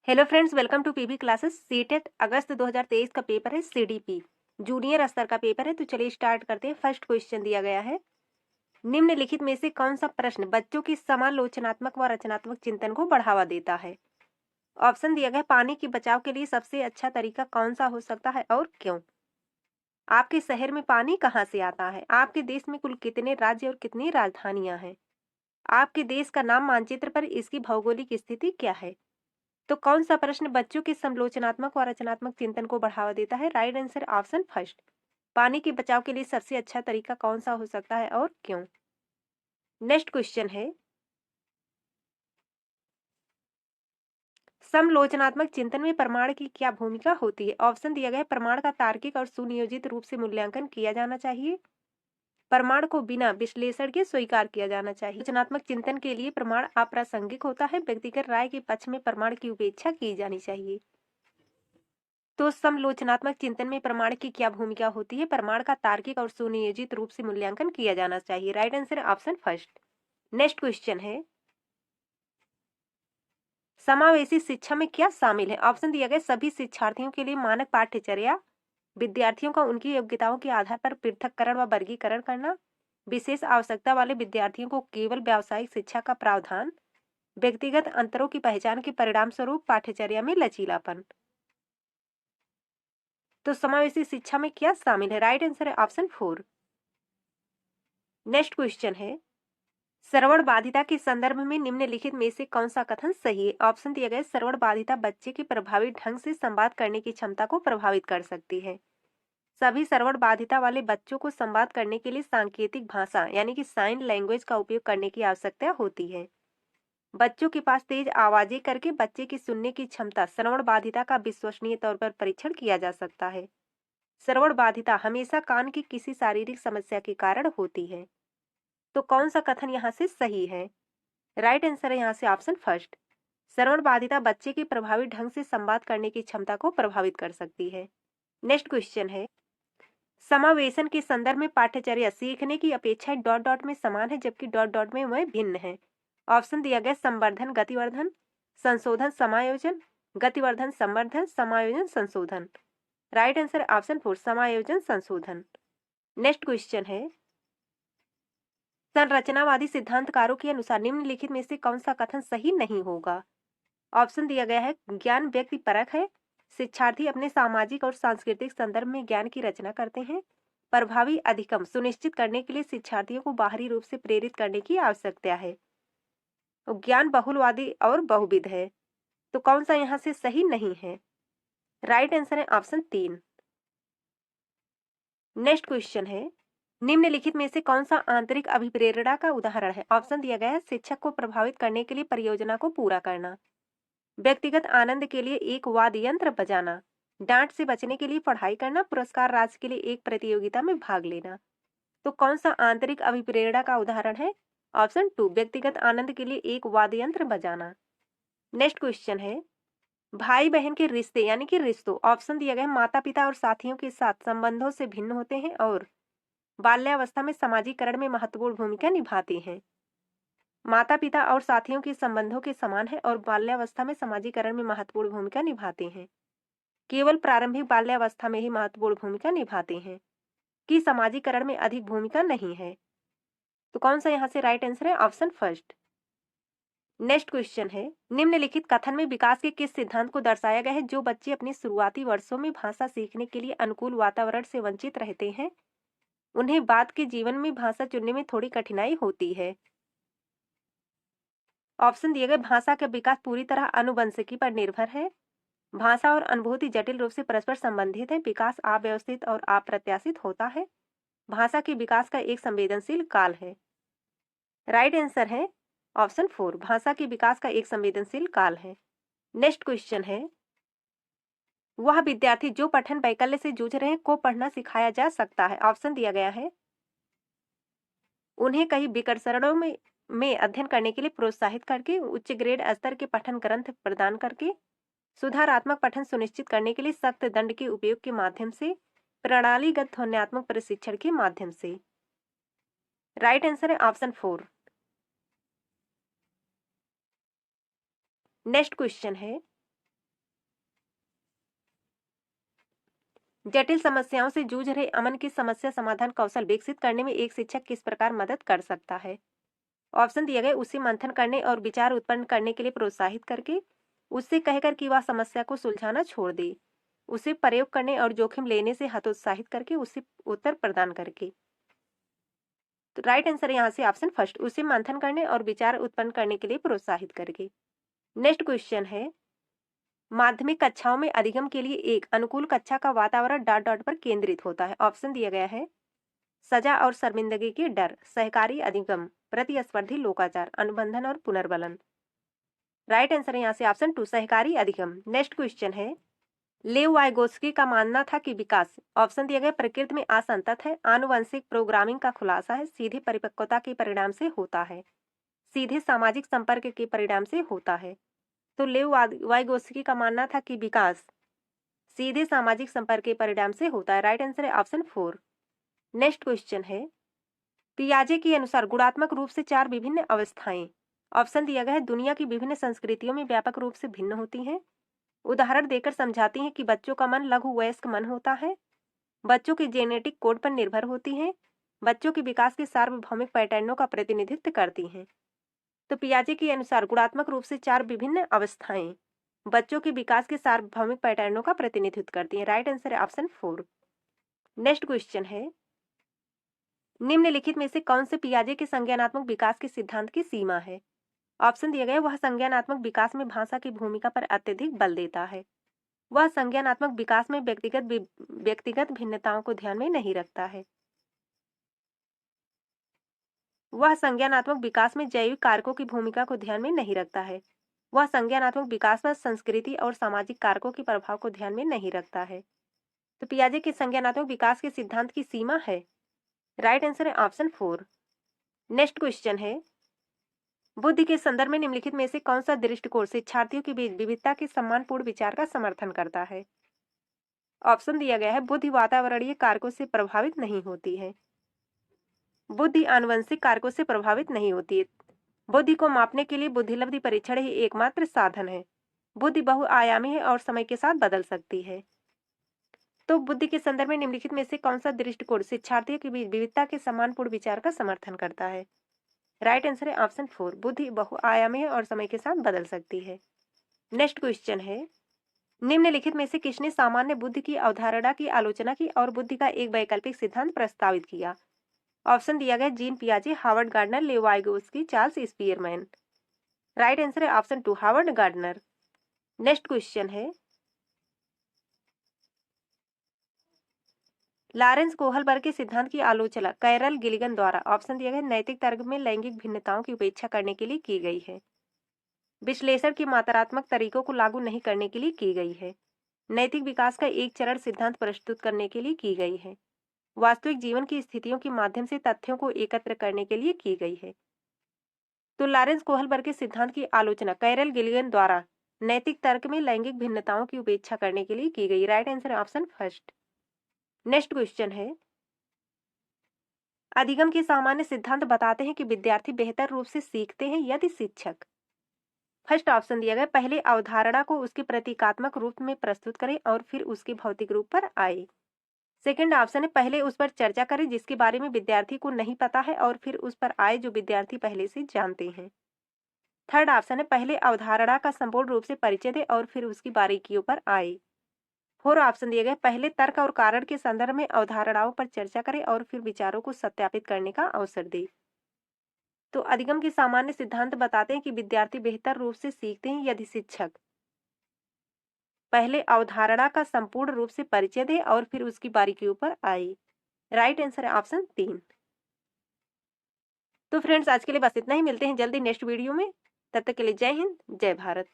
Hello friends, welcome to PB classes. CTET अगस्त 2023 का paper है। सीडीपी जूनियर स्तर का पेपर है। तो चलिए स्टार्ट करते हैं। फर्स्ट क्वेश्चन दिया गया है, निम्नलिखित में से कौन सा प्रश्न बच्चों की समालोचनात्मक व रचनात्मक चिंतन को बढ़ावा देता है। ऑप्शन दिया गया है, पानी के बचाव के लिए सबसे अच्छा तरीका कौन सा हो सकता है और क्यों। आपके शहर में पानी कहाँ से आता है। आपके देश में कुल कितने राज्य और कितनी राजधानियां हैं। आपके देश का नाम मानचित्र पर इसकी भौगोलिक स्थिति क्या है। तो कौन सा प्रश्न बच्चों के समालोचनात्मक और रचनात्मक चिंतन को बढ़ावा देता है। राइट आंसर ऑप्शन फर्स्ट, पानी के बचाव के लिए सबसे अच्छा तरीका कौन सा हो सकता है और क्यों। नेक्स्ट क्वेश्चन है, समालोचनात्मक चिंतन में प्रमाण की क्या भूमिका होती है। ऑप्शन दिया गया है, प्रमाण का तार्किक और सुनियोजित रूप से मूल्यांकन किया जाना चाहिए। प्रमाण को बिना विश्लेषण के स्वीकार किया जाना चाहिए। रचनात्मक चिंतन के लिए प्रमाण अप्रासंगिक होता है। व्यक्तिगत राय के पक्ष में प्रमाण की उपेक्षा की जानी चाहिए। तो समालोचनात्मक चिंतन में प्रमाण की क्या भूमिका होती है। प्रमाण का तार्किक और सुनियोजित रूप से मूल्यांकन किया जाना चाहिए। Right answer option first. Next question है, समावेशी शिक्षा में क्या शामिल है। ऑप्शन दिया गया, सभी शिक्षार्थियों के लिए मानक पाठ्यचर्या, विद्यार्थियों का उनकी योग्यताओं के आधार पर पृथक्करण व वर्गीकरण करना, विशेष आवश्यकता वाले विद्यार्थियों को केवल व्यावसायिक शिक्षा का प्रावधान, व्यक्तिगत अंतरों की पहचान के परिणाम स्वरूप पाठ्यचर्या में लचीलापन। तो समावेशी शिक्षा में क्या शामिल है। राइट आंसर है ऑप्शन फोर। नेक्स्ट क्वेश्चन है, श्रवण बाधिता के संदर्भ में निम्नलिखित में से कौन सा कथन सही है। ऑप्शन दिया गया है, श्रवण बाधिता बच्चे की प्रभावी ढंग से संवाद करने की क्षमता को प्रभावित कर सकती है। सभी श्रवण बाधिता वाले बच्चों को संवाद करने के लिए सांकेतिक भाषा यानी कि साइन लैंग्वेज का उपयोग करने की आवश्यकता होती है। बच्चों के पास तेज आवाजें करके बच्चे की सुनने की क्षमता श्रवण बाधिता का विश्वसनीय तौर पर परीक्षण किया जा सकता है। श्रवण बाधिता हमेशा कान की किसी शारीरिक समस्या के कारण होती है। तो कौन सा कथन यहाँ से सही है। राइट आंसर है यहाँ से ऑप्शन फर्स्ट, श्रवण बाधिता बच्चे की प्रभावी ढंग से संवाद करने की क्षमता को प्रभावित कर सकती है। नेक्स्ट क्वेश्चन है, समावेशन के संदर्भ में पाठ्यचर्या सीखने की अपेक्षा डॉट डॉट में समान है जबकि डॉट डॉट में वह भिन्न है। ऑप्शन दिया गया, संवर्धन गतिवर्धन, संशोधन समायोजन, गतिवर्धन संवर्धन, समायोजन संशोधन। राइट आंसर ऑप्शन फोर, समायोजन संशोधन। नेक्स्ट क्वेश्चन है, संरचनावादी सिद्धांतकारों के अनुसार निम्नलिखित में से कौन सा कथन सही नहीं होगा। ऑप्शन दिया गया है, ज्ञान व्यक्ति परक है, शिक्षार्थी अपने सामाजिक और सांस्कृतिक संदर्भ में ज्ञान की रचना करते हैं, प्रभावी अधिगम सुनिश्चित करने के लिए शिक्षार्थियों को बाहरी रूप से प्रेरित करने की आवश्यकता है, ज्ञान बहुलवादी और बहुविध है। तो कौन सा यहाँ से सही नहीं है। राइट आंसर है ऑप्शन तीन। नेक्स्ट क्वेश्चन है, निम्नलिखित में से कौन सा आंतरिक अभिप्रेरणा का उदाहरण है। ऑप्शन दिया गया है, शिक्षक को प्रभावित करने के लिए परियोजना को पूरा करना, व्यक्तिगत आनंद के लिए एक वाद्य यंत्र बजाना, डांट से बचने के लिए पढ़ाई करना, पुरस्कार राशि के लिए एक प्रतियोगिता में भाग लेना। तो कौन सा आंतरिक अभिप्रेरणा का उदाहरण है। ऑप्शन टू, व्यक्तिगत आनंद के लिए एक वाद्य यंत्र बजाना। नेक्स्ट क्वेश्चन है, भाई बहन के रिश्ते यानी कि रिश्तों। ऑप्शन दिया गया, माता पिता और साथियों के साथ संबंधों से भिन्न होते हैं और बाल्यावस्था में समाजीकरण में महत्वपूर्ण भूमिका निभाते हैं। माता पिता और साथियों के संबंधों के समान है और बाल्यावस्था में समाजीकरण में महत्वपूर्ण भूमिका निभाते हैं। केवल प्रारंभिक बाल्यावस्था में ही महत्वपूर्ण भूमिका निभाते हैं कि समाजीकरण में अधिक भूमिका नहीं है। तो कौन सा यहाँ से राइट आंसर है। Option first. नेक्स्ट क्वेश्चन है, निम्नलिखित कथन में विकास के किस सिद्धांत को दर्शाया गया है। जो बच्चे अपने शुरुआती वर्षों में भाषा सीखने के लिए अनुकूल वातावरण से वंचित रहते हैं उन्हें बाद के जीवन में भाषा चुनने में थोड़ी कठिनाई होती है। ऑप्शन दिए गए, भाषा का विकास पूरी तरह आनुवंशिकी पर निर्भर है, भाषा और अनुभूति जटिल रूप से परस्पर संबंधित है, विकास अव्यवस्थित और अप्रत्याशित होता है, भाषा के विकास का एक संवेदनशील काल है। राइट आंसर है ऑप्शन फोर, भाषा के विकास का एक संवेदनशील काल है। नेक्स्ट क्वेश्चन है, वह विद्यार्थी जो पठन वैकल्य से जूझ रहे हैं को पढ़ना सिखाया जा सकता है। ऑप्शन दिया गया है, उन्हें कई विकर्षणों में अध्ययन करने के लिए प्रोत्साहित करके, उच्च ग्रेड स्तर के पठन ग्रंथ प्रदान करके, सुधारात्मक पठन सुनिश्चित करने के लिए सख्त दंड के उपयोग के माध्यम से, प्रणालीगत ध्वन्यात्मक प्रशिक्षण के माध्यम से। राइट आंसर है ऑप्शन फोर। नेक्स्ट क्वेश्चन है, जटिल समस्याओं से जूझ रहे अमन की समस्या समाधान कौशल विकसित करने में एक शिक्षक किस प्रकार मदद कर सकता है? ऑप्शन दिए गए, उसे मंथन करने और विचार उत्पन्न करने के लिए प्रोत्साहित करके, उससे कहकर कि वह समस्या को सुलझाना छोड़ दे, उसे प्रयोग करने और जोखिम लेने से हतोत्साहित करके, उसे उत्तर प्रदान करके। तो राइट आंसर यहाँ से ऑप्शन फर्स्ट, उसे मंथन करने और विचार उत्पन्न करने के लिए प्रोत्साहित करके। नेक्स्ट क्वेश्चन है, माध्यमिक कक्षाओं में अधिगम के लिए एक अनुकूल कक्षा का वातावरण डॉट डॉट पर केंद्रित होता है। ऑप्शन दिया गया है, सजा और शर्मिंदगी के डर, सहकारी अधिगम, प्रतिस्पर्धी लोकाचार, अनुबंधन और पुनर्बलन। राइट आंसर यहाँ से ऑप्शन टू, सहकारी अधिगम। नेक्स्ट क्वेश्चन है, लेव वाइगोत्स्की का मानना था कि विकास, ऑप्शन दिया गया, प्रकृति में असंतत है, आनुवंशिक प्रोग्रामिंग का खुलासा है, सीधे परिपक्वता के परिणाम से होता है, सीधे सामाजिक संपर्क के परिणाम से होता है। तो लेव वाइगोत्स्की का मानना था कि विकास सीधे सामाजिक संपर्क के परिणाम से होता है। राइट आंसर है ऑप्शन फोर। नेक्स्ट क्वेश्चन है, पियाजे के अनुसार गुणात्मक रूप से चार विभिन्न अवस्थाएं, ऑप्शन दिया गया है, दुनिया की विभिन्न संस्कृतियों में व्यापक रूप से भिन्न होती हैं, उदाहरण देकर समझाती हैं कि बच्चों का मन लघु वयस्क मन होता है, बच्चों के जेनेटिक कोड पर निर्भर होती हैं, बच्चों के विकास के सार्वभौमिक पैटर्नों का प्रतिनिधित्व करती हैं। तो पियाजे के अनुसार गुणात्मक रूप से चार विभिन्न अवस्थाएं बच्चों के विकास के सार्वभौमिक पैटर्नों का प्रतिनिधित्व करती हैं। राइट आंसर है ऑप्शन फोर। नेक्स्ट क्वेश्चन है, निम्नलिखित में से कौन से पियाजे के संज्ञानात्मक विकास के सिद्धांत की सीमा है? ऑप्शन दिए गए, वह संज्ञानात्मक विकास में भाषा की भूमिका पर अत्यधिक बल देता है, वह संज्ञानात्मक विकास में व्यक्तिगत भिन्नताओं को ध्यान में नहीं रखता है, वह संज्ञानात्मक विकास में जैविक कारकों की भूमिका को ध्यान में नहीं रखता है, वह संज्ञानात्मक विकास पर संस्कृति और सामाजिक कारकों के प्रभाव को ध्यान में नहीं रखता है। तो पियाजे के संज्ञानात्मक विकास के सिद्धांत की सीमा है, राइट आंसर है ऑप्शन फोर। नेक्स्ट क्वेश्चन है, बुद्धि के संदर्भ में निम्नलिखित में से कौन सा दृष्टिकोण शिक्षार्थियों के बीच विविधता के सम्मानपूर्ण विचार का समर्थन करता है? ऑप्शन दिया गया है, बुद्धि वातावरणीय कारकों से प्रभावित नहीं होती है, बुद्धि आनुवंशिक कारकों से प्रभावित नहीं होती है, बुद्धि को मापने के लिए बुद्धिलब्धि परीक्षण ही एकमात्र साधन है, बुद्धि बहुआयामी है और समय के साथ बदल सकती है। तो बुद्धि के संदर्भ में निम्नलिखित में से कौन सा दृष्टिकोण शिक्षार्थियों के बीच विविधता के सम्मानपूर्ण विचार का समर्थन करता है? राइट आंसर है ऑप्शन फोर, बुद्धि बहुआयामी है और समय के साथ बदल सकती है। नेक्स्ट क्वेश्चन है, निम्नलिखित में से किसने सामान्य बुद्धि की अवधारणा की आलोचना की और बुद्धि का एक वैकल्पिक सिद्धांत प्रस्तावित किया? ऑप्शन दिया गया, जीन पियाजे, Howard Gardner, Lev Vygotsky, Charles Spearman. Right answer है option two, Howard Gardner. Next question है, लॉरेंस कोहलबर्ग के सिद्धांत की आलोचना कैरल गिलिगन द्वारा, ऑप्शन दिया गया, नैतिक तर्क में लैंगिक भिन्नताओं की उपेक्षा करने के लिए की गई है, विश्लेषण की मात्रात्मक तरीकों को लागू नहीं करने के लिए की गई है, नैतिक विकास का एक चरण सिद्धांत प्रस्तुत करने के लिए की गई है, वास्तविक जीवन की स्थितियों के माध्यम से तथ्यों को एकत्र करने के लिए की गई है। तो लॉरेंस कोहलबर्ग के सिद्धांत की आलोचना कैरल गिलिगन द्वारा नैतिक तर्क में लैंगिक भिन्नताओं की उपेक्षा करने के लिए की गई। Right answer option first. Next question है, अधिगम के सामान्य सिद्धांत बताते हैं कि विद्यार्थी बेहतर रूप से सीखते हैं यदि शिक्षक, फर्स्ट ऑप्शन दिया गया, पहले अवधारणा को उसके प्रतीकात्मक रूप में प्रस्तुत करें और फिर उसके भौतिक रूप पर आए। सेकंड ऑप्शन है, पहले उस पर चर्चा करें जिसके बारे में विद्यार्थी को नहीं पता है और फिर उस पर आए जो विद्यार्थी पहले से जानते हैं। थर्ड ऑप्शन है, पहले अवधारणा का संपूर्ण रूप से परिचय दे और फिर उसकी बारीकियों पर आए। फोर ऑप्शन दिए गए, पहले तर्क और कारण के संदर्भ में अवधारणाओं पर चर्चा करें और फिर विचारों को सत्यापित करने का अवसर दे। तो अधिगम के सामान्य सिद्धांत बताते हैं कि विद्यार्थी बेहतर रूप से सीखते हैं यदि शिक्षक पहले अवधारणा का संपूर्ण रूप से परिचय दे और फिर उसकी बारीकियों पर आए। राइट आंसर है ऑप्शन 3। तो फ्रेंड्स, आज के लिए बस इतना ही, मिलते हैं जल्दी नेक्स्ट वीडियो में। तब तक के लिए जय हिंद, जय भारत।